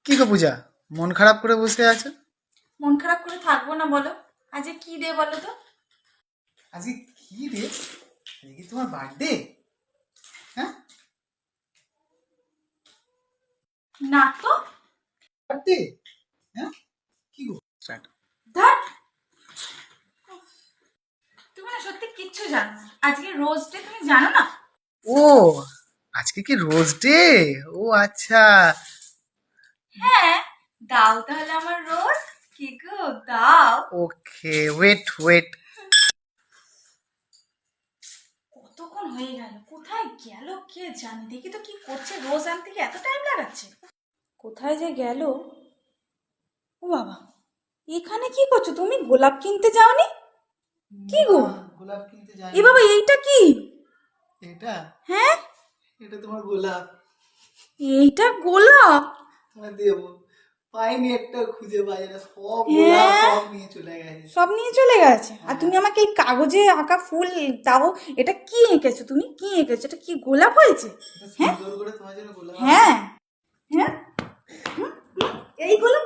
কি গো পূজা, মন খারাপ করে বসে আছো? মন খারাপ করে থাকবো না বলো? আজকে কি ডে বলো তো? আজকে কি রে? আজকে কি তোমার বার্থডে? হ্যাঁ, না তো। বার্থডে। হ্যাঁ, কি গো? Start. ধ্যাট, তুমি না সত্যি কিচ্ছু জানো না। আজকে রোজ ডে তুমি জানো না? ও, আজকে কি রোজ ডে? ও আচ্ছা। হ্যাঁ, দাও তাহলে আমার রোজ। কি গো, দাও। ওকে, ওয়েট ওয়েট। কতক্ষণ হয়ে গেল, কোথায় গেল কে জানে। দেখি তো কি করছে, রোজ আনতে কি এত টাইম লাগাচ্ছে? কোথায় যে গেল? ও বাবা, এখানে কি করছো তুমি? গোলাপ কিনতে যাওনি? কি গো? গোলাপ কিনতে যাই। এ বাবা, এইটা কি? এটা হ্যাঁ, এটা তোমার গোলাপ। এইটা গোলাপ? তোমায় দেবো। পাইনি, একটা খুঁজে বাজারে সব গোলাপ হ্যাঁ, সব নিয়ে চলে গেছে। সব নিয়ে চলে গেছে। আর তুমি আমাকে এই কাগজে আঁকা ফুল দাও। এটা কি এঁকেছো তুমি? কি এঁকেছো? এটা কি গোলাপ হয়েছে? এটা হ্যাঁ সুন্দর করে তোমার জন্য গোলাপ। হ্যাঁ হ্যাঁ, হুম, হুম, এই গোলাপ